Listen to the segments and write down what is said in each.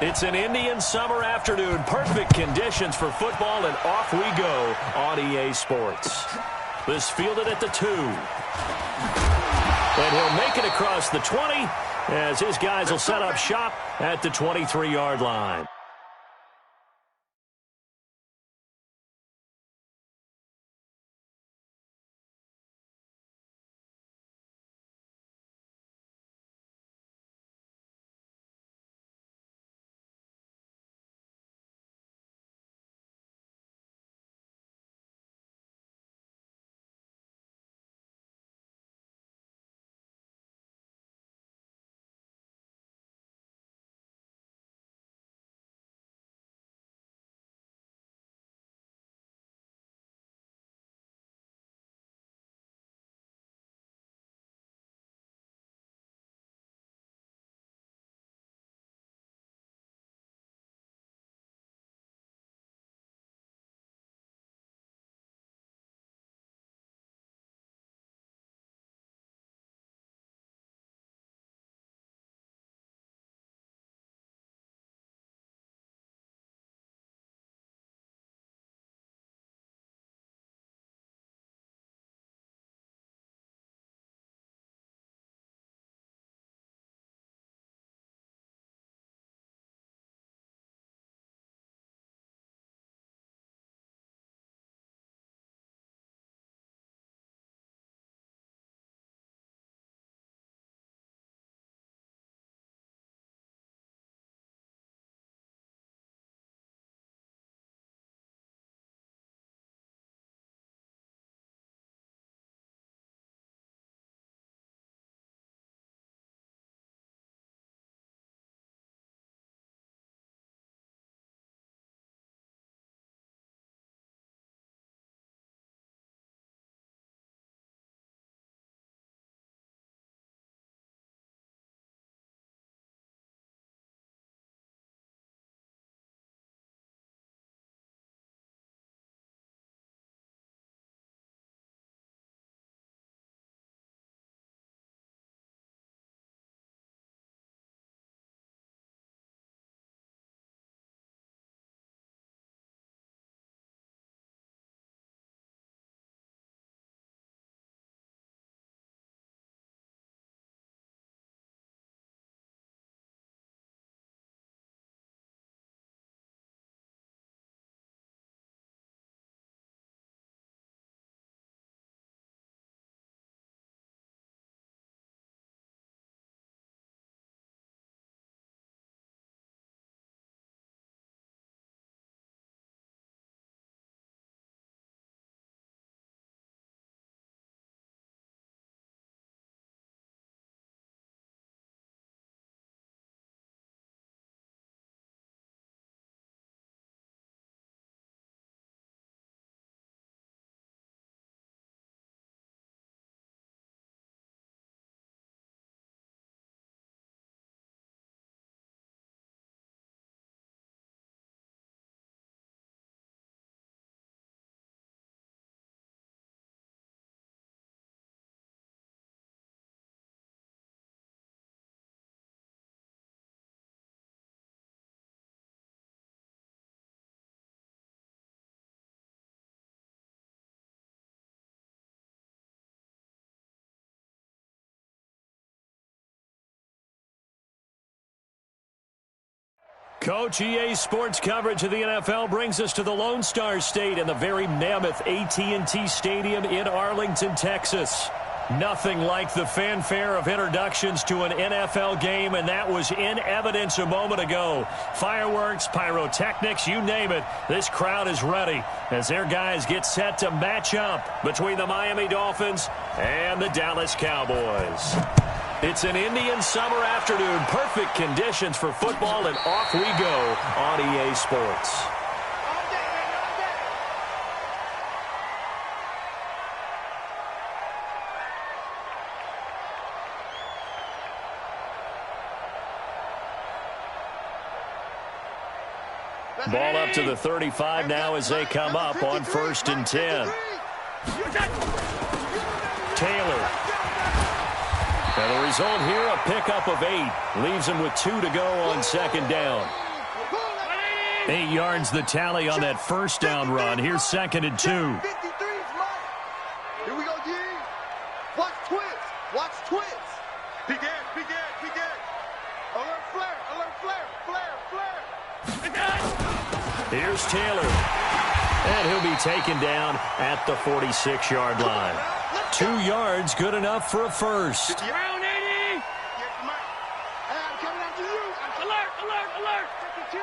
It's an Indian summer afternoon. Perfect conditions for football, and off we go on EA Sports. This fielded at the 2. And he'll make it across the 20 as his guys will set up shop at the 23-yard line. Coach, EA Sports coverage of the NFL brings us to the Lone Star State and the very mammoth AT&T Stadium in Arlington, Texas. Nothing like the fanfare of introductions to an NFL game, and that was in evidence a moment ago. Fireworks, pyrotechnics, you name it. This crowd is ready as their guys get set to match up between the Miami Dolphins and the Dallas Cowboys. It's an Indian summer afternoon. Perfect conditions for football, and off we go on EA Sports. Ball up to the 35 now as they come up on 1st and 10. Taylor. And the result here, a pickup of 8. Leaves him with 2 to go on 2nd down. 8 yards the tally on that first down run. Here's 2nd and 2. 53 is mine. Here we go, D. Watch twist. Watch twist. Big edge, big edge, big edge. Alert flare, alert flare, flare, flare. Here's Taylor. And he'll be taken down at the 46-yard line. 2 yards, good enough for a first. Round 80. Yes, Mike. I'm coming after you. Alert, alert, alert. 52.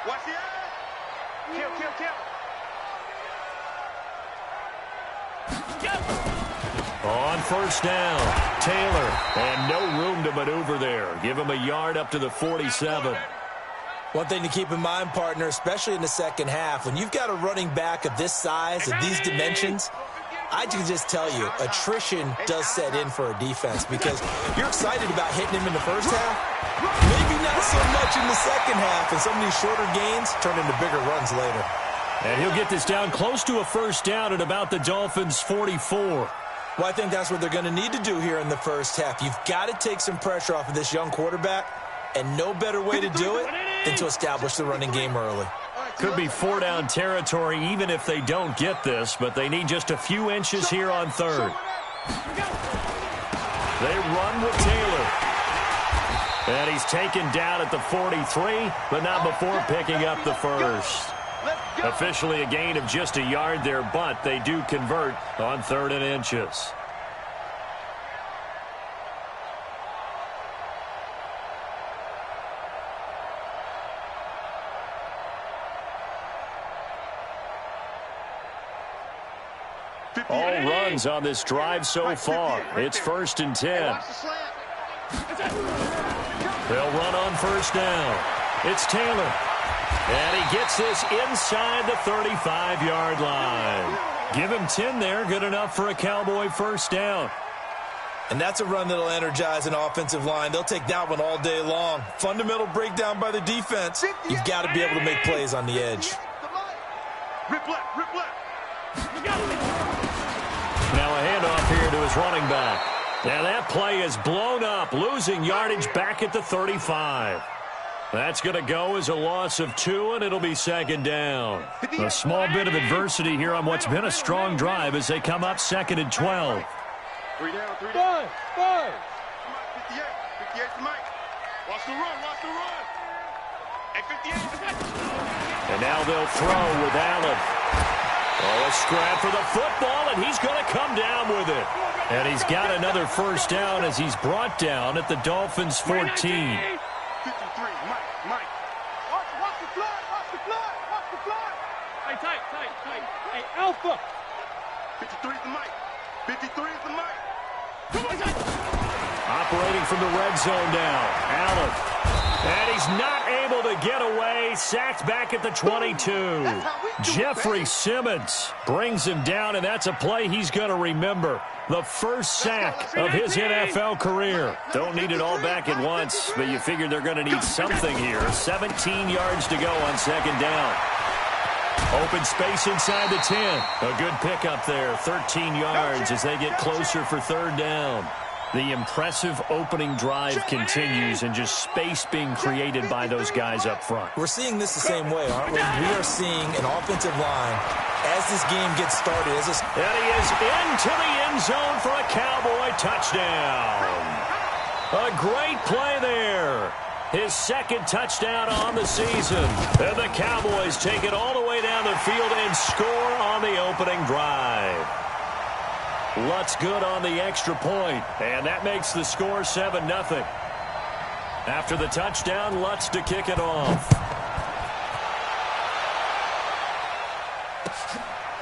Watch the edge. Kill, kill, kill. On first down, Taylor. And no room to maneuver there. Give him a yard up to the 47. One thing to keep in mind, partner, especially in the second half, when you've got a running back of this size, of these dimensions, I can just tell you, attrition does set in for a defense because you're excited about hitting him in the first half. Maybe not so much in the second half, and some of these shorter gains turn into bigger runs later. And he'll get this down close to a first down at about the Dolphins' 44. Well, I think that's what they're going to need to do here in the first half. You've got to take some pressure off of this young quarterback, and no better way to do it than to establish the running game early. Could be 4-down territory even if they don't get this, but they need just a few inches here on third. They run with Taylor. And he's taken down at the 43, but not before picking up the first. Officially a gain of just a yard there, but they do convert on 3rd and inches. All runs on this drive so far. It's 1st and 10. They'll run on first down. It's Taylor. And he gets this inside the 35-yard line. Give him 10 there. Good enough for a Cowboy first down. And that's a run that'll energize an offensive line. They'll take that one all day long. Fundamental breakdown by the defense. You've got to be able to make plays on the edge. Rip left, rip left. Now a handoff here to his running back. Now that play is blown up, losing yardage back at the 35. That's going to go as a loss of 2, and it'll be 2nd down. A small bit of adversity here on what's been a strong drive as they come up 2nd and 12. 3 down, 3 down. 5. 58, 58 to Mike. Watch the run, watch the run. Hey, 58. And now they'll throw with Allen. Oh, a scrap for the football, and he's going to come down with it. And he's got another first down as he's brought down at the Dolphins' 14. 53, Mike. Watch the fly, watch the fly, watch the fly. Hey, tight. Hey, Alpha. 53 is the Mike. 53 is the Mike. Operating from the red zone now, Allen. And he's not able to get away. Sacked back at the 22. Jeffrey Simmons brings him down, and that's a play he's going to remember. The first sack of his NFL career. Don't need it all back at once, but you figure they're going to need something here. 17 yards to go on 2nd down. Open space inside the 10. A good pickup there. 13 yards as they get closer for 3rd down. The impressive opening drive continues, and just space being created by those guys up front. We're seeing this the same way, aren't we? We are seeing an offensive line as this game gets started. And he is into the end zone for a Cowboy touchdown. A great play there. His 2nd touchdown on the season. And the Cowboys take it all the way down the field and score on the opening drive. Lutz good on the extra point, and that makes the score 7-0. After the touchdown, Lutz to kick it off.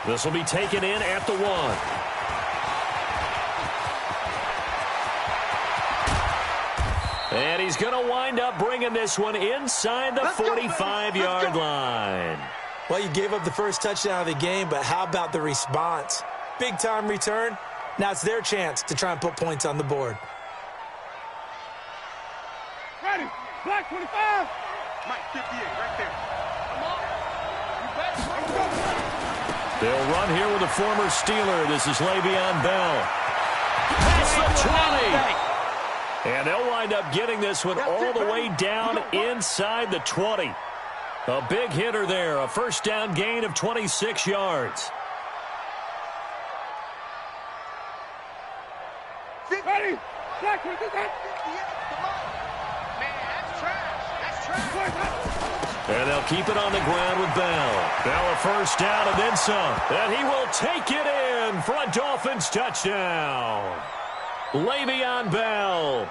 This will be taken in at the 1. And he's going to wind up bringing this one inside the 45-yard line. Well, you gave up the first touchdown of the game, but how about the response? Big-time return. Now it's their chance to try and put points on the board. Ready. Black 25. Mike, 58, right there. Come on. They'll run here with a former Steeler. This is Le'Veon Bell. Past the 20. And they'll wind up getting this one all the way down inside the 20. A big hitter there, a first down gain of 26 yards. Ready? Man, that's trash. That's trash. And they'll keep it on the ground with Bell. Bell a first down and then some. And he will take it in for a Dolphins touchdown. Le'Veon Bell,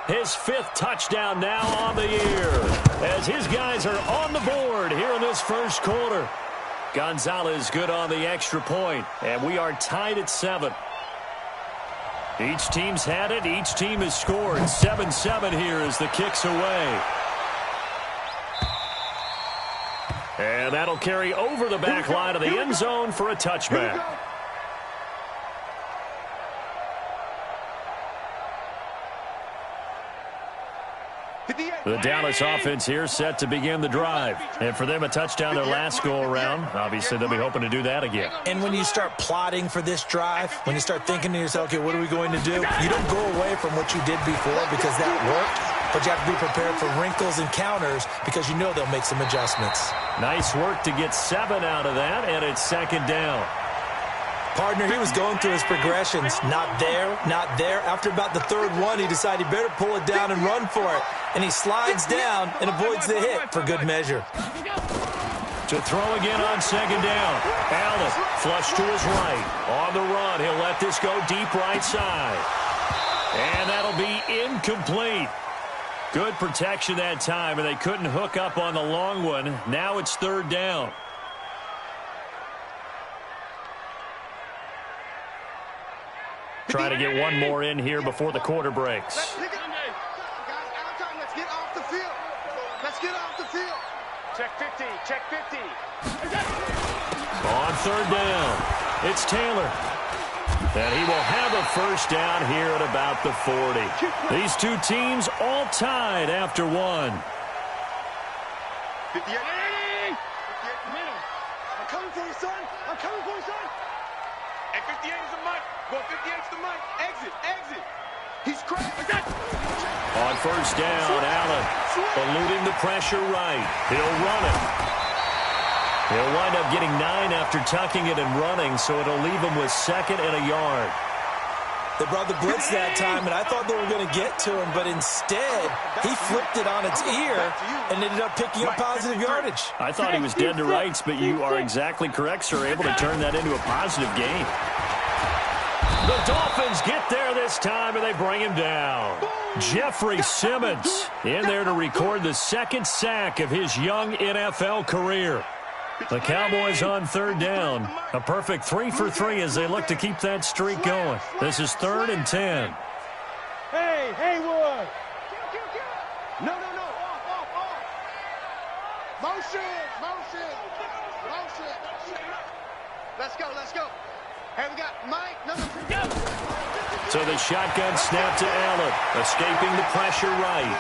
his 5th touchdown now on the year, as his guys are on the board here in this first quarter. Gonzalez good on the extra point, and we are tied at 7. Each team's had it. Each team has scored. 7-7 here as the kick's away. And that'll carry over the back line of the end zone for a touchback. The Dallas offense here set to begin the drive. And for them, a touchdown their last go-around. Obviously, they'll be hoping to do that again. And when you start plotting for this drive, when you start thinking to yourself, okay, what are we going to do? You don't go away from what you did before because that worked. But you have to be prepared for wrinkles and counters because you know they'll make some adjustments. Nice work to get 7 out of that, and it's second down. Partner, he was going through his progressions. Not there, not there. After about the 3rd one, he decided he better pull it down and run for it. And he slides down and avoids the hit for good measure. To throw again on second down. Allen flush to his right. On the run, he'll let this go deep right side. And that'll be incomplete. Good protection that time, and they couldn't hook up on the long one. Now it's 3rd down. Try to get one more in here before the quarter breaks. Let's get off the field. Let's get off the field. Check 50. Check 50. On 3rd down, it's Taylor. And he will have a first down here at about the 40. These two teams all tied after 1. 58. I'm coming for you, son. I'm coming for you, son. And 58 is the mic. Go 58 is the mic. Exit. Exit. He's crazy. On first down, Allen eluding the pressure right. He'll run it. He'll wind up getting 9 after tucking it and running, so it'll leave him with 2nd and a yard. They brought the blitz that time, and I thought they were going to get to him, but instead, he flipped it on its ear and ended up picking up positive yardage. I thought he was dead to rights, but you are exactly correct, sir. Able to turn that into a positive gain. The Dolphins get there this time, and they bring him down. Jeffrey Simmons in there to record the 2nd sack of his young NFL career. The Cowboys on 3rd down. A perfect 3 for 3 as they look to keep that streak going. This is 3rd and 10. Hey, Haywood. No. Off. Motion. Let's go. Hey, we got Mike. No. So the shotgun snap to Allen. Escaping the pressure right.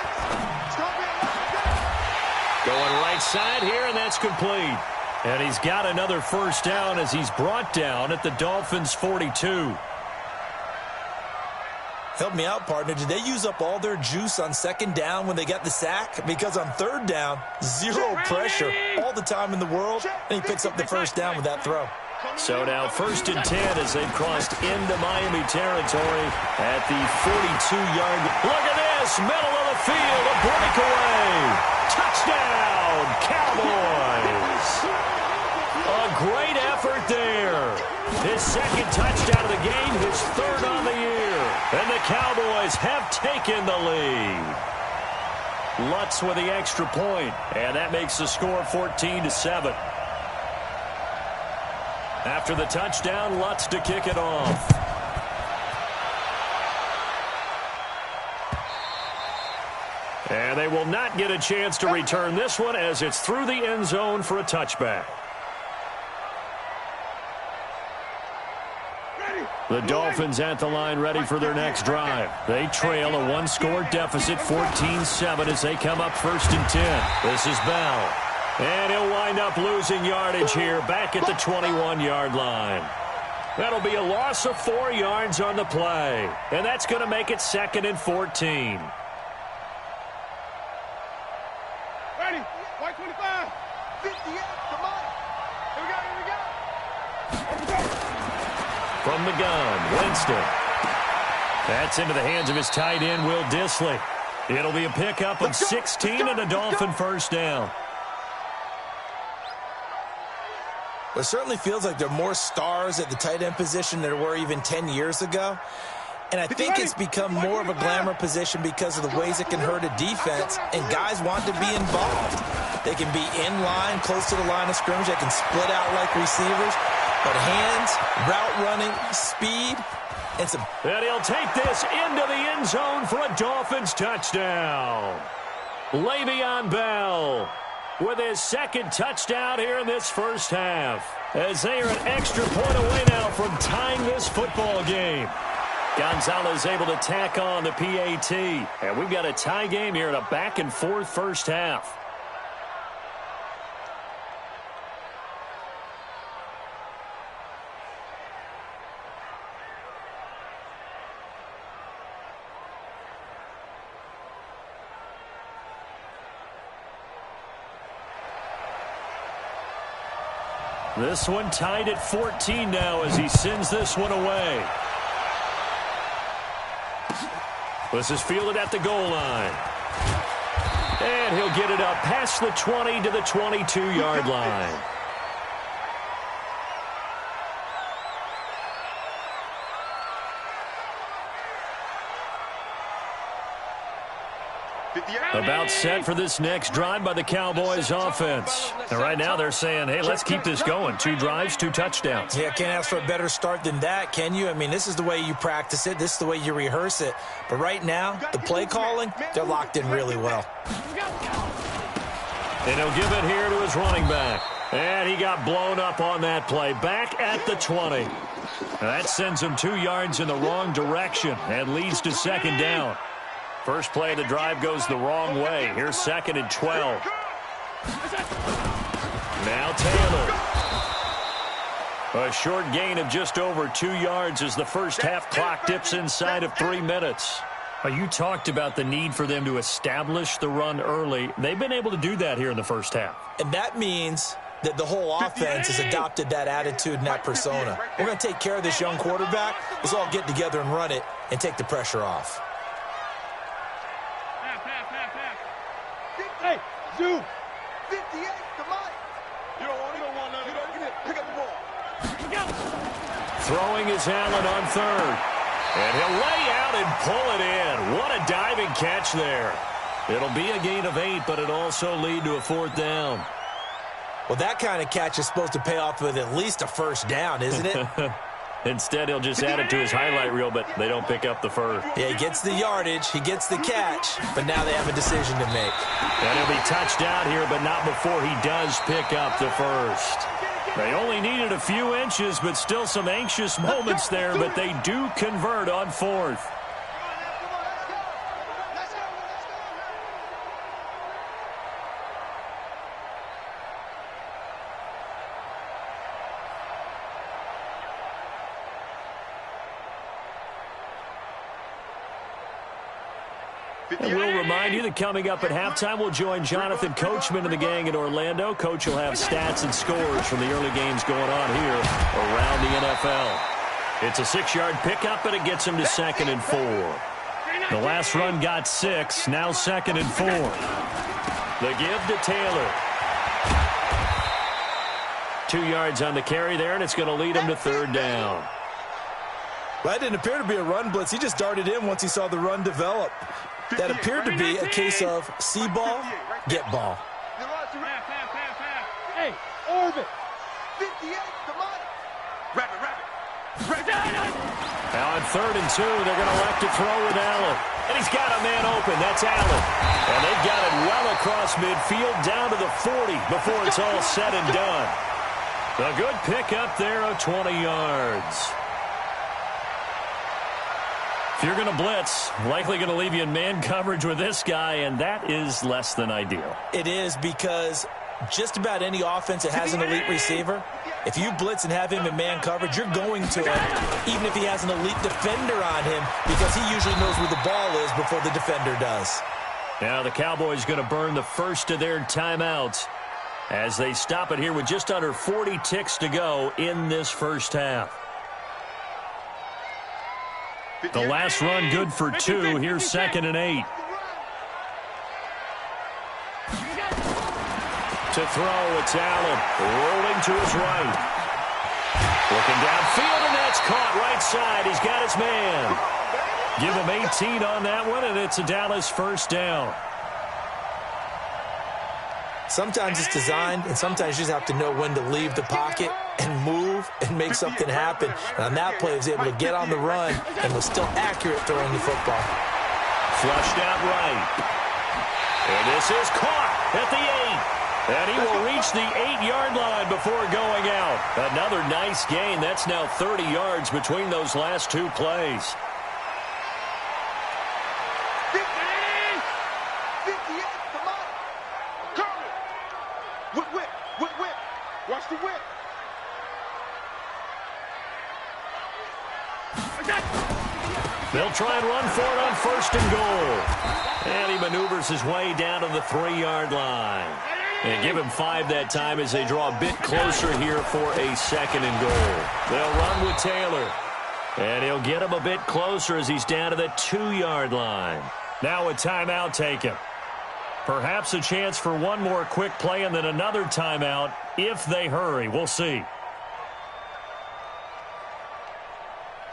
Going right side here, and that's complete. And he's got another first down as he's brought down at the Dolphins' 42. Help me out, partner. Did they use up all their juice on 2nd down when they got the sack? Because on 3rd down, 0 pressure all the time in the world, and he picks up the first down with that throw. So now 1st and 10 as they've crossed into Miami territory at the 42-yard. Look at this, middle of the field, a breakaway. Touchdown, Cowboys. A great effort there. His 2nd touchdown of the game, his 3rd on the year. And the Cowboys have taken the lead. Lutz with the extra point, and that makes the score 14-7. After the touchdown, Lutz to kick it off. And they will not get a chance to return this one as it's through the end zone for a touchback. The Dolphins at the line ready for their next drive. They trail a 1-score deficit, 14-7 as they come up 1st and 10. This is Bell. And he'll wind up losing yardage here back at the 21-yard line. That'll be a loss of 4 yards on the play. And that's going to make it 2nd and 14. Ready? White 25. 58. Come on. Here we go. From the gun, Winston. That's into the hands of his tight end, Will Dissly. It'll be a pickup of 16 and a Dolphin first down. It certainly feels like there are more stars at the tight end position than there were even 10 years ago. And I think it's become more of a glamour position because of the ways it can hurt a defense, and guys want to be involved. They can be in line, close to the line of scrimmage. They can split out like receivers. But hands, route running, speed, and some... And he'll take this into the end zone for a Dolphins touchdown. Le'Veon Bell with his 2nd touchdown here in this first half, as they are an extra point away now from tying this football game. Gonzalez able to tack on the PAT, and we've got a tie game here in a back-and-forth first half. This one tied at 14 now as he sends this one away. This is fielded at the goal line. And he'll get it up past the 20 to the 22-yard line. About set for this next drive by the Cowboys offense. And right now they're saying, hey, let's keep this going. 2 drives, 2 touchdowns. Yeah, can't ask for a better start than that, can you? I mean, this is the way you practice it. This is the way you rehearse it. But right now, the play calling, they're locked in really well. And he'll give it here to his running back. And he got blown up on that play. Back at the 20. That sends him 2 yards in the wrong direction and leads to 2nd down. First play of the drive goes the wrong way. Here's 2nd and 12. Now Taylor. A short gain of just over 2 yards as the first half clock dips inside of 3 minutes. You talked about the need for them to establish the run early. They've been able to do that here in the first half. And that means that the whole offense has adopted that attitude and that persona. We're going to take care of this young quarterback. Let's all get together and run it and take the pressure off. Hey, Zoo. 58, come on. You don't want none. You don't get it. Pick up the ball. Throwing is Allen on 3rd. And he'll lay out and pull it in. What a diving catch there. It'll be a gain of 8, but it'll also lead to a 4th down. Well, that kind of catch is supposed to pay off with at least a first down, isn't it? Instead, he'll just add it to his highlight reel, but they don't pick up the first. Yeah, he gets the yardage, he gets the catch, but now they have a decision to make. And he'll be touched out here, but not before he does pick up the first. They only needed a few inches, but still some anxious moments there, but they do convert on 4th. And we'll remind you that coming up at halftime, we'll join Jonathan Coachman and the gang in Orlando. Coach will have stats and scores from the early games going on here around the NFL. It's a 6-yard pickup, and it gets him to 2nd and 4. The last run got 6, now 2nd and 4. The give to Taylor. 2 yards on the carry there, and it's going to lead him to 3rd down. Well, that didn't appear to be a run blitz. He just darted in once he saw the run develop. That appeared to be a case of see ball, get ball. Hey, orbit. 58, come on. Rabbit. Now on 3rd and 2, they're going to elect to throw with Allen. And he's got a man open. That's Allen. And they've got it well across midfield down to the 40 before it's all said and done. A good pickup there of 20 yards. If you're going to blitz, likely going to leave you in man coverage with this guy, and that is less than ideal. It is, because just about any offense that has an elite receiver, if you blitz and have him in man coverage, you're going to him, even if he has an elite defender on him, because he usually knows where the ball is before the defender does. Now the Cowboys going to burn the first of their timeouts as they stop it here with just under 40 ticks to go in this first half. The last run good for 2. Here's 2nd and 8. To throw, it's Allen. Rolling to his right. Looking downfield, and that's caught right side. He's got his man. Give him 18 on that one, and it's a Dallas first down. Sometimes it's designed, and sometimes you just have to know when to leave the pocket and move and make something happen. And on that play, he was able to get on the run and was still accurate throwing the football. Flushed out right. And this is caught at the 8. And he will reach the 8-yard line before going out. Another nice gain. That's now 30 yards between those last 2 plays. 58, come on. Curry. Whip. Watch the whip. They'll try and run for it on 1st and goal. And he maneuvers his way down to the 3-yard line. And give him 5 that time as they draw a bit closer here for a 2nd and goal. They'll run with Taylor. And he'll get him a bit closer as he's down to the 2-yard line. Now a timeout taken. Perhaps a chance for one more quick play and then another timeout if they hurry. We'll see.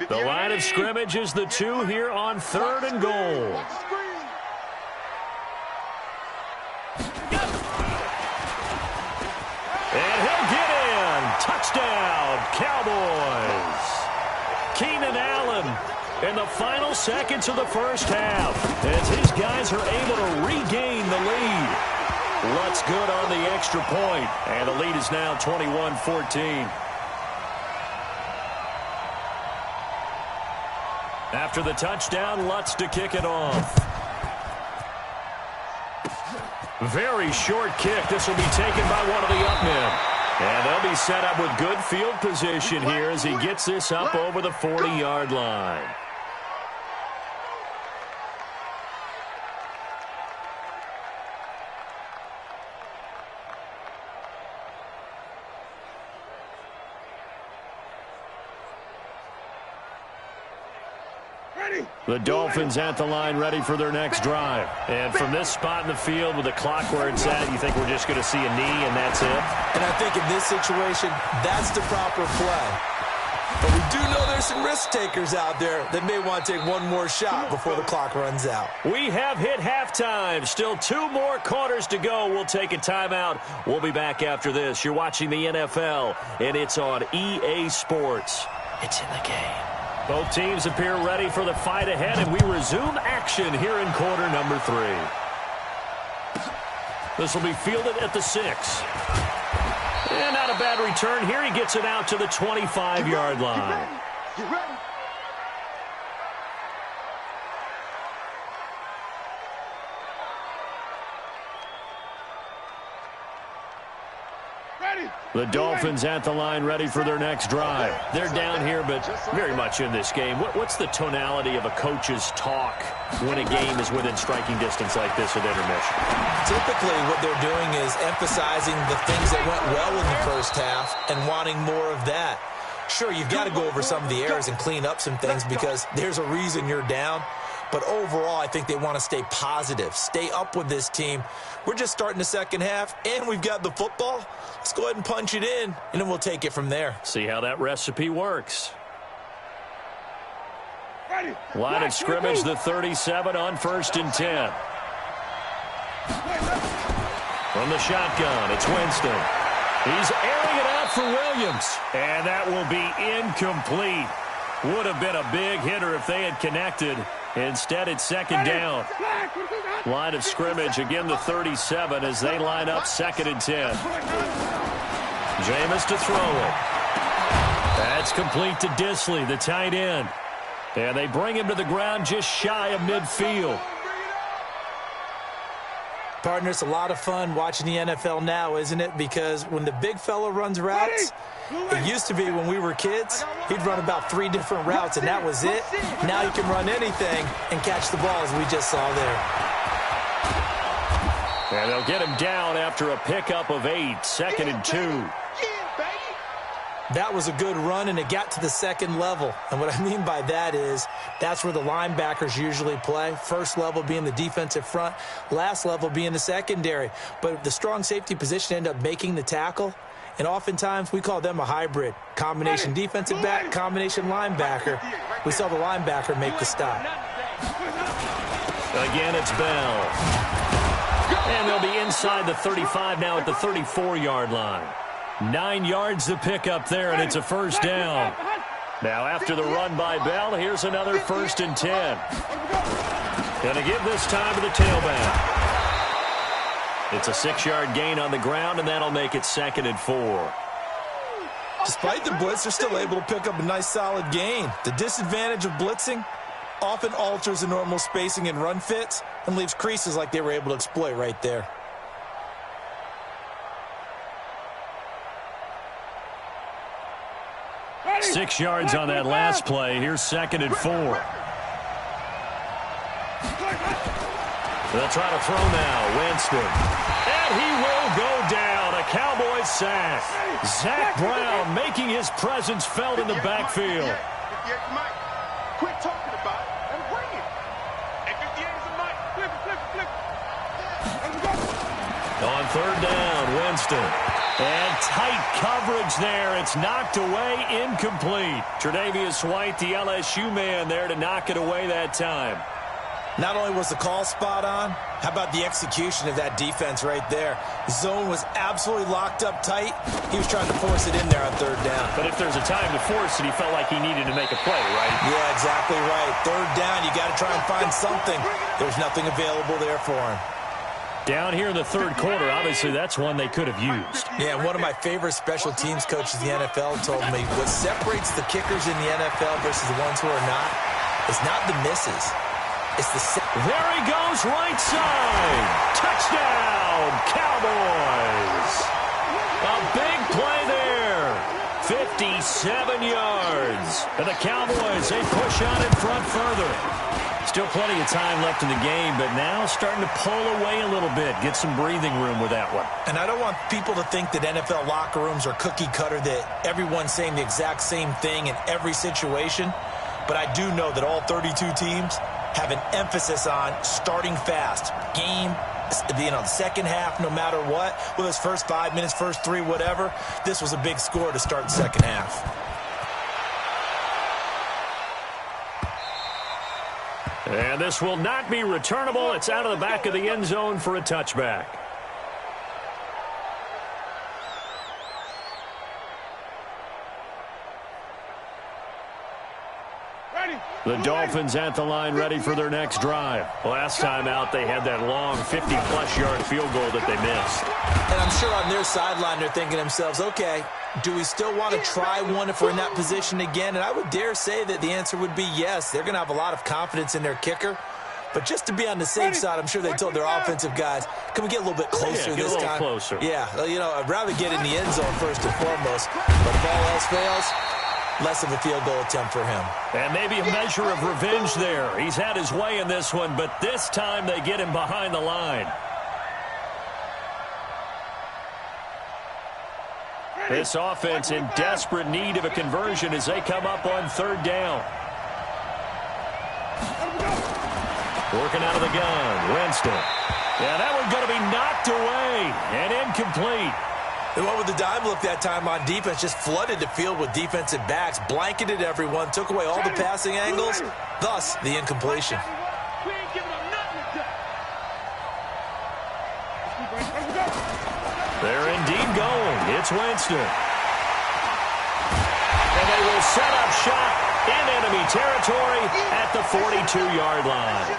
The line of scrimmage is the 2 here on 3rd and goal. And he'll get in. Touchdown, Cowboys. Keenan Allen in the final seconds of the first half as his guys are able to regain the lead. Lutz good on the extra point, and the lead is now 21-14. After the touchdown, Lutz to kick it off. Very short kick. This will be taken by one of the up men. And they'll be set up with good field position here as he gets this up over the 40-yard line. The Dolphins at the line ready for their next drive. And from this spot in the field with the clock where it's at, you think we're just going to see a knee and that's it? And I think in this situation, that's the proper play. But we do know there's some risk takers out there that may want to take one more shot before the clock runs out. We have hit halftime. Still 2 more quarters to go. We'll take a timeout. We'll be back after this. You're watching the NFL, and it's on EA Sports. It's in the game. Both teams appear ready for the fight ahead, and we resume action here in quarter number 3. This will be fielded at the 6. And not a bad return here. He gets it out to the 25-yard line. Get ready. The Dolphins at the line ready for their next drive. They're down here, but very much in this game. What's the tonality of a coach's talk when a game is within striking distance like this at intermission? Typically, what they're doing is emphasizing the things that went well in the first half and wanting more of that. Sure, you've got to go over some of the errors and clean up some things because there's a reason you're down. But overall, I think they want to stay positive, stay up with this team. We're just starting the second half, and we've got the football. Let's go ahead and punch it in, and then we'll take it from there. See how that recipe works. Line of scrimmage, the 37 on 1st and 10. From the shotgun, it's Winston. He's airing it out for Williams, and that will be incomplete. Would have been a big hitter if they had connected. Instead, it's 2nd down. Line of scrimmage, again the 37 as they line up 2nd and 10. Jameis to throw it. That's complete to Disley, the tight end. And they bring him to the ground just shy of midfield. Partner, it's a lot of fun watching the NFL now, isn't it? Because when the big fella runs routes, it used to be when we were kids, he'd run about 3 different routes, and that was it. Now he can run anything and catch the ball, as we just saw there. And they'll get him down after a pickup of 8, 2nd and 2. That was a good run, and it got to the second level. And what I mean by that is that's where the linebackers usually play. First level being the defensive front, last level being the secondary. But the strong safety position ended up making the tackle, and oftentimes we call them a hybrid. Combination defensive back, combination linebacker. We saw the linebacker make the stop. Again, it's Bell. And they'll be inside the 35 now at the 34-yard line. 9 yards to pick up there, and it's a first down. Now after the run by Bell, here's another 1st and 10. Gonna give this time to the tailback. It's a 6-yard gain on the ground, and that'll make it 2nd and 4. Despite the blitz, they're still able to pick up a nice solid gain. The disadvantage of blitzing often alters the normal spacing and run fits and leaves creases like they were able to exploit right there. Six yards on that last play. Here's 2nd and 4. They'll try to throw now. Winston. And he will go down. A Cowboys sack. Zach Brown making his presence felt in the backfield. Quit talking about it and bring it. And 58 is a mic. Flip it. On 3rd down, Winston. And tight coverage there. It's knocked away, incomplete. Tre'Davious White, the LSU man there to knock it away that time. Not only was the call spot on, how about the execution of that defense right there? Zone was absolutely locked up tight. He was trying to force it in there on 3rd down. But if there's a time to force it, he felt like he needed to make a play, right? Yeah, exactly right. 3rd down, you got to try and find something. There's nothing available there for him. Down here in the 3rd quarter, obviously that's one they could have used. Yeah, one of my favorite special teams coaches in the NFL told me what separates the kickers in the NFL versus the ones who are not is not the misses. It's the there he goes, right side. Touchdown, Cowboys. A big play there. 57 yards. And the Cowboys, they push on in front further. Still plenty of time left in the game, but now starting to pull away a little bit. Get some breathing room with that one. And I don't want people to think that NFL locker rooms are cookie cutter, that everyone's saying the exact same thing in every situation. But I do know that all 32 teams have an emphasis on starting fast. Game, the second half, no matter what, whether it's first 5 minutes, first 3, whatever. This was a big score to start the second half. And this will not be returnable. It's out of the back of the end zone for a touchback. The Dolphins at the line ready for their next drive. Last time out, they had that long 50-plus yard field goal that they missed. And I'm sure on their sideline, they're thinking to themselves, okay, do we still want to try one if we're in that position again? And I would dare say that the answer would be yes. They're going to have a lot of confidence in their kicker. But just to be on the safe side, I'm sure they told their offensive guys, can we get a little bit closer this time? Get a little closer. Yeah, I'd rather get in the end zone first and foremost. But if all else fails, less of a field goal attempt for him. And maybe a measure of revenge there. He's had his way in this one, but this time they get him behind the line. This offense in desperate need of a conversion as they come up on 3rd down. Working out of the gun, Winston. Yeah, that one's going to be knocked away and incomplete. They went with the dime look that time on defense, just flooded the field with defensive backs, blanketed everyone, took away all the passing angles, thus the incompletion. They're indeed going. It's Winston. And they will set up shop in enemy territory at the 42-yard line.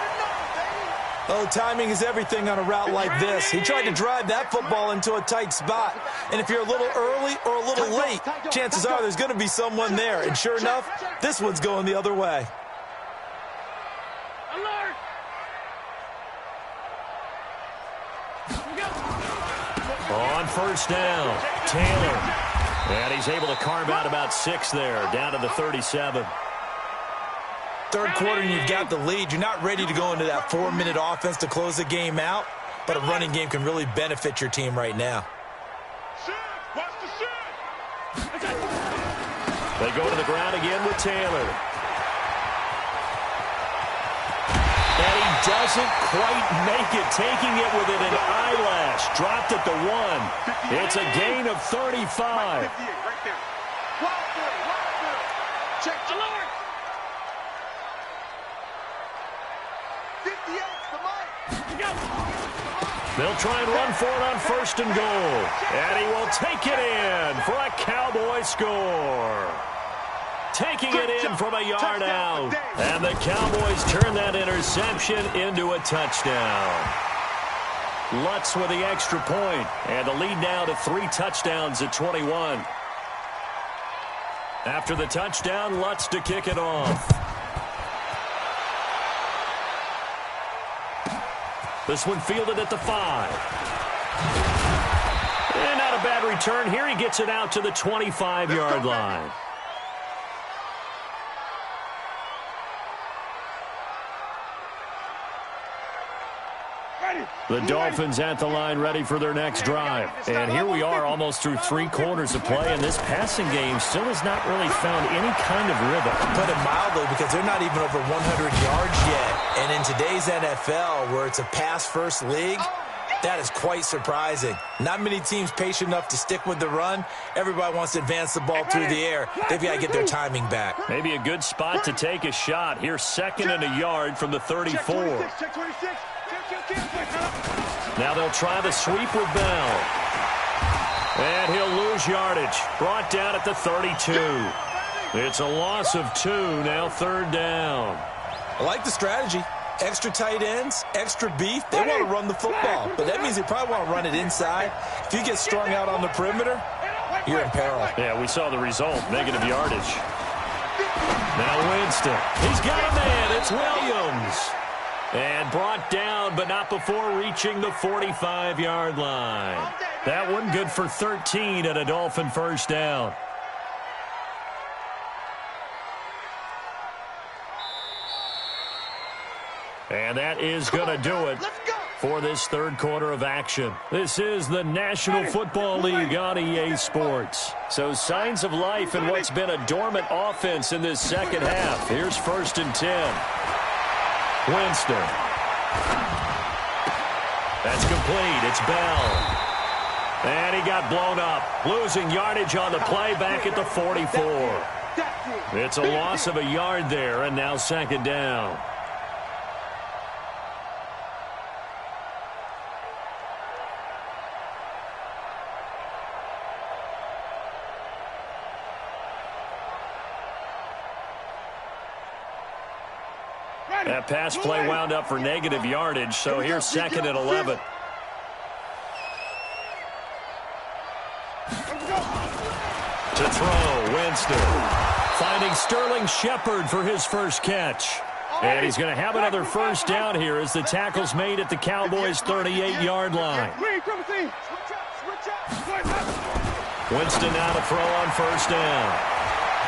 Oh, timing is everything on a route like this. He tried to drive that football into a tight spot. And if you're a little early or a little late, chances are there's going to be someone there. And sure enough, this one's going the other way. On first down, Taylor. And he's able to carve out about 6 there, down to the 37. Third quarter and you've got the lead. You're not ready to go into that 4-minute offense to close the game out, but a running game can really benefit your team right now. They go to the ground again with Taylor. And he doesn't quite make it, taking it within an eyelash. Dropped at the 1. It's a gain of 35. Check the Lord. 58, the mic. They'll try and run for it on first and goal. And he will take it in for a Cowboy score. Taking it in from a yard out. And the Cowboys turn that interception into a touchdown. Lutz with the extra point. And the lead now to 3 touchdowns at 21. After the touchdown, Lutz to kick it off. This one fielded at the 5. And not a bad return here. He gets it out to the 25-yard line. The Dolphins at the line ready for their next drive. And here we are almost through 3 quarters of play, and this passing game still has not really found any kind of rhythm. Put it mildly, because they're not even over 100 yards yet. And in today's NFL, where it's a pass-first league, that is quite surprising. Not many teams patient enough to stick with the run. Everybody wants to advance the ball through the air. They've got to get their timing back. Maybe a good spot to take a shot. Here's 2nd and a yard from the 34. Now they'll try the sweep with Bell. And he'll lose yardage. Brought down at the 32. It's a loss of 2, now 3rd down. I like the strategy. Extra tight ends, extra beef. They want to run the football, but that means they probably want to run it inside. If you get strung out on the perimeter, you're in peril. Yeah, we saw the result, negative yardage. Now Winston. He's got a man. It's Williams. And brought down, but not before reaching the 45-yard line. That one good for 13 and a Dolphin first down. And that is going to do it for this 3rd quarter of action. This is the National Football League on EA Sports. So signs of life in what's been a dormant offense in this 2nd half. Here's 1st and 10. Winston. That's complete. It's Bell. And he got blown up. Losing yardage on the play back at the 44. It's a loss of a yard there, and now 2nd down. That pass play wound up for negative yardage, so here's 2nd and 11. To throw, Winston. Finding Sterling Shepard for his first catch. And he's going to have another first down here as the tackle's made at the Cowboys' 38-yard line. Winston now to throw on first down.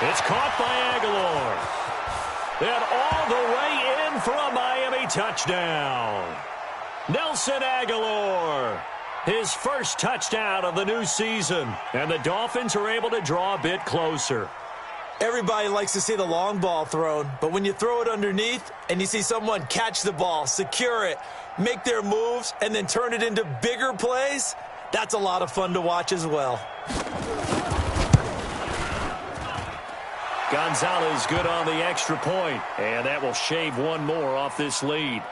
It's caught by Aguilar. And all the way in for a Miami touchdown. Nelson Aguilar, his first touchdown of the new season. And the Dolphins are able to draw a bit closer. Everybody likes to see the long ball thrown, but when you throw it underneath and you see someone catch the ball, secure it, make their moves, and then turn it into bigger plays, that's a lot of fun to watch as well. Gonzalez good on the extra point, and that will shave one more off this lead.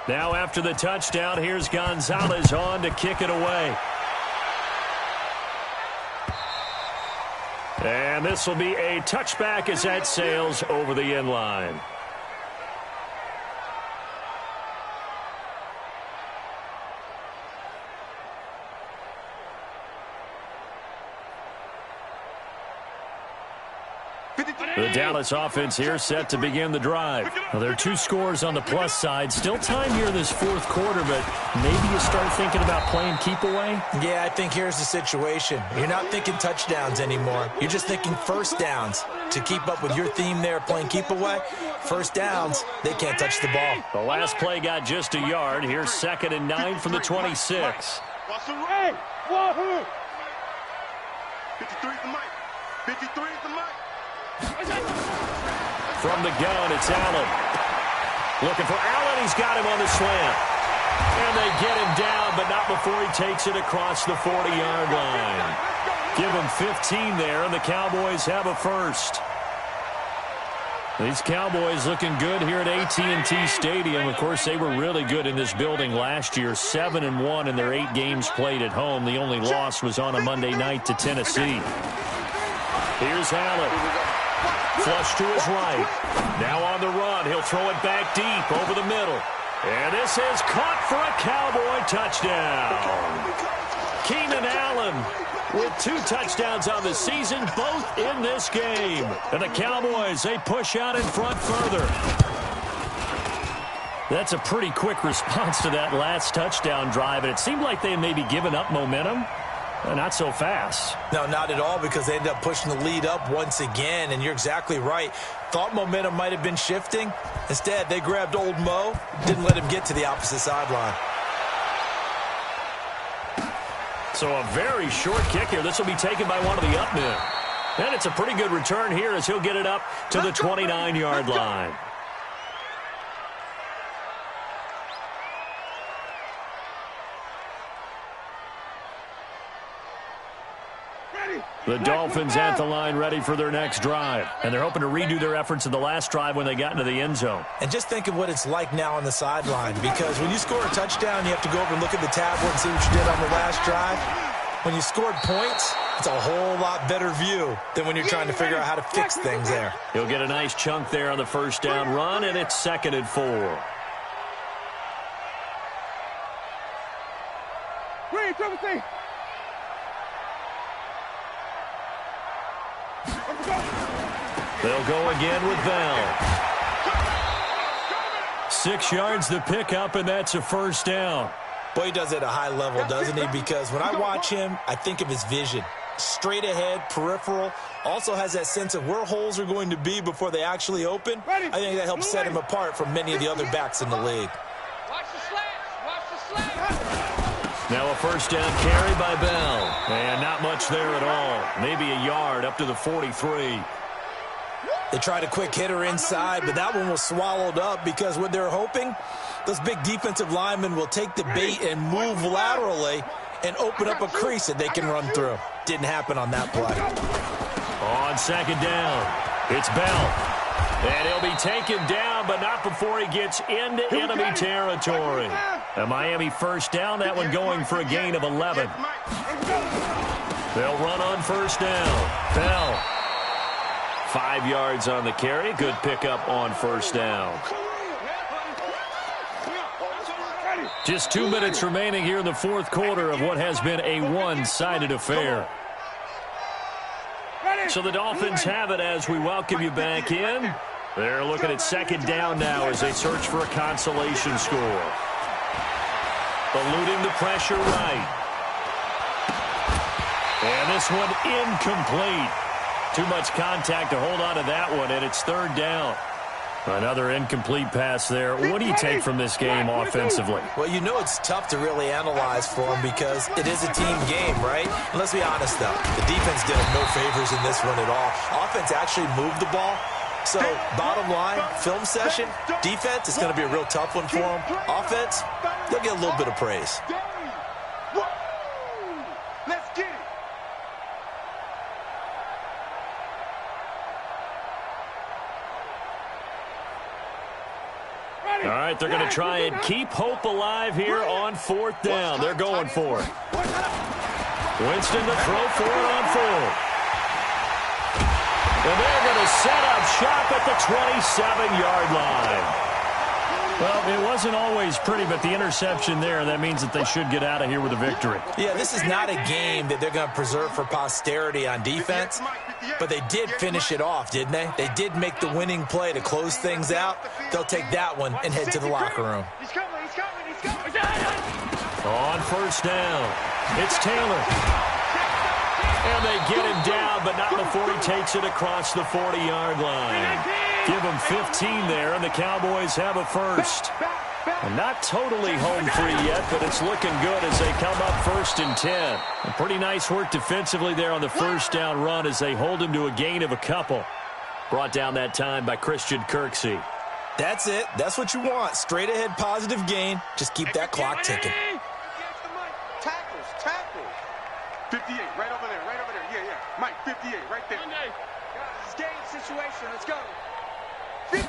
Now after the touchdown, here's Gonzalez on to kick it away. And this will be a touchback as that sails over the end line. The Dallas offense here set to begin the drive. Well, there are 2 scores on the plus side. Still time here in this fourth quarter, but maybe you start thinking about playing keep away? Yeah, I think here's the situation. You're not thinking touchdowns anymore. You're just thinking first downs. To keep up with your theme there, playing keep away, first downs, they can't touch the ball. The last play got just a yard. Here's 2nd and 9 from the 26. Hey, wahoo! 53 is the mic. 53 is the mic. From the gun, it's Allen. Looking for Allen. He's got him on the slant. And they get him down, but not before he takes it across the 40-yard line. Give him 15 there, and the Cowboys have a first. These Cowboys looking good here at AT&T Stadium. Of course, they were really good in this building last year, 7-1 in their 8 games played at home. The only loss was on a Monday night to Tennessee. Here's Allen. Flush to his right. Now on the run. He'll throw it back deep over the middle. And this is caught for a Cowboy touchdown. Keenan Allen with 2 touchdowns on the season, both in this game. And the Cowboys, they push out in front further. That's a pretty quick response to that last touchdown drive. And it seemed like they may be giving up momentum. Not so fast. No, not at all, because they ended up pushing the lead up once again, and you're exactly right. Thought momentum might have been shifting. Instead, they grabbed old Mo, didn't let him get to the opposite sideline. So a very short kick here. This will be taken by one of the up men. And it's a pretty good return here as he'll get it up to the 29-yard line. The Dolphins at the line ready for their next drive. And they're hoping to redo their efforts in the last drive when they got into the end zone. And just think of what it's like now on the sideline, because when you score a touchdown, you have to go over and look at the tablet and see what you did on the last drive. When you scored points, it's a whole lot better view than when you're trying to figure out how to fix things there. He'll get a nice chunk there on the first down run, and it's 2nd and 4. They'll go again with Bell. 6 yards the pickup, and that's a first down. Boy, he does it at a high level, doesn't he? Because when I watch him, I think of his vision. Straight ahead, peripheral. Also has that sense of where holes are going to be before they actually open. I think that helps set him apart from many of the other backs in the league. Watch the slants. Watch the slants. Now a first down carry by Bell. And not much there at all. Maybe a yard up to the 43. They tried a quick hitter inside, but that one was swallowed up because what they're hoping, those big defensive linemen will take the bait and move laterally and open up a crease that they can run through. Didn't happen on that play. On 2nd down, it's Bell. And he'll be taken down, but not before he gets into enemy territory. A Miami first down, that one going for a gain of 11. They'll run on first down. Bell. 5 yards on the carry. Good pickup on first down. Just 2 minutes remaining here in the fourth quarter of what has been a one-sided affair. So the Dolphins have it as we welcome you back in. They're looking at 2nd down now as they search for a consolation score. Eluding the pressure right. And this one incomplete. Too much contact to hold on to that one, and it's 3rd down. Another incomplete pass there. What do you take from this game offensively? Well, you know it's tough to really analyze for them because it is a team game, right? And let's be honest, though. The defense did them no favors in this one at all. Offense actually moved the ball. So, bottom line, film session, defense is going to be a real tough one for them. Offense, they'll get a little bit of praise. Let's get it. All right, they're going to try and keep hope alive here on 4th down. They're going for it. Winston to throw for it on 4th. set up shop at the 27-yard line. Well, it wasn't always pretty, but the interception there, that means that they should get out of here with a victory. Yeah, this is not a game that they're going to preserve for posterity on defense, but they did finish it off, didn't they? They did make the winning play to close things out. They'll take that one and head to the locker room. He's coming. On first down, it's Taylor. And they get him down, but not before he takes it across the 40-yard line. Give them 15 there, and the Cowboys have a first. And not totally home free yet, but it's looking good as they come up 1st and 10. And pretty nice work defensively there on the first down run as they hold him to a gain of a couple. Brought down that time by Christian Kirksey. That's it. That's what you want. Straight ahead positive gain. Just keep that clock ticking. Tackles. 58, right over there. Yeah. Mike, 58, right there. Guys, game situation. Let's go. And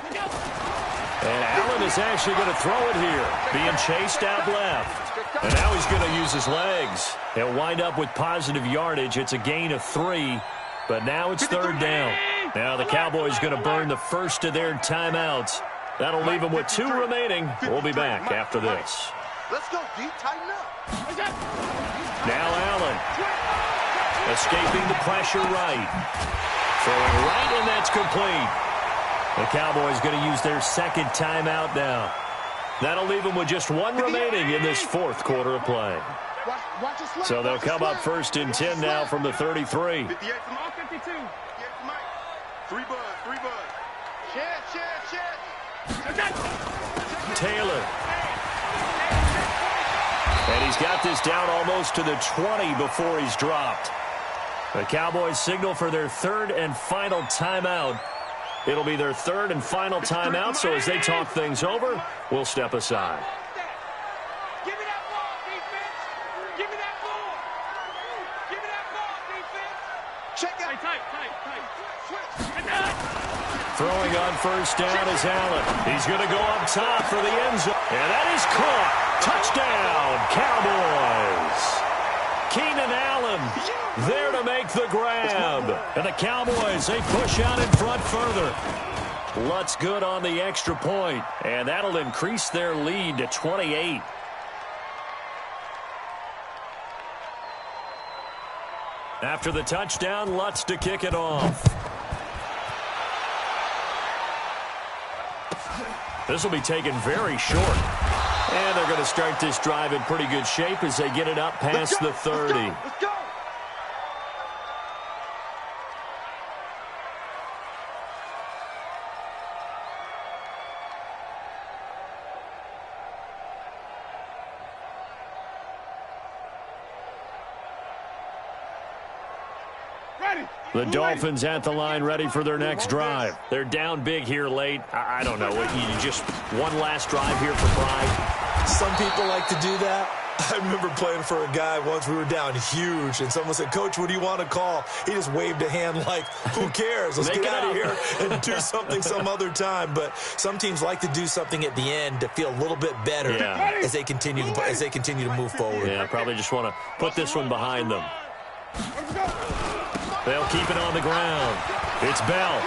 Allen is actually going to throw it here. Being chased out left. And now he's going to use his legs. He'll wind up with positive yardage. It's a gain of 3. But now it's 3rd down. Now the Cowboys going to burn the first of their timeouts. That'll leave them with 2 remaining. We'll be back after this. Let's go, D. Tighten up. Now Allen. Escaping the pressure right. Throwing right, and that's complete. The Cowboys going to use their second timeout now. That'll leave them with just 1 remaining in this 4th quarter of play. So they'll come up 1st and 10 now from the 33. 58 from all 52. 58 from Mike. 3 bud. Taylor. And he's got this down almost to the 20 before he's dropped. The Cowboys signal for their 3rd and final timeout. It'll be their 3rd and final timeout, so as they talk things over, we'll step aside. Give me that ball, defense. Give me that ball. Defense. Check out. Tight. Throwing on first down is Allen. He's going to go up top for the end zone. And that is caught. Touchdown, Cowboys. Keenan Allen there to make the grab. And the Cowboys, they push out in front further. Lutz good on the extra point. And that'll increase their lead to 28. After the touchdown, Lutz to kick it off. This will be taken very short. And they're going to start this drive in pretty good shape as they get it up past the 30. Let's go. The Dolphins at the line ready for their next drive. They're down big here late. I don't know. You just one last drive here for pride. Some people like to do that. I remember playing for a guy once. We were down huge, and someone said, "Coach, what do you want to call?" He just waved a hand like, who cares? Let's get out of here and do something some other time. But some teams like to do something at the end to feel a little bit better as they continue to move forward. Yeah, probably just want to put this one behind them. They'll keep it on the ground. It's Bell.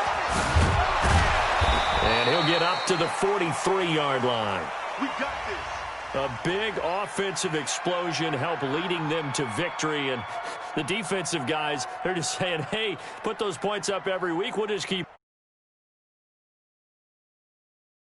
And he'll get up to the 43-yard line. We got this. A big offensive explosion helped leading them to victory. And the defensive guys, they're just saying, hey, put those points up every week. We'll just keep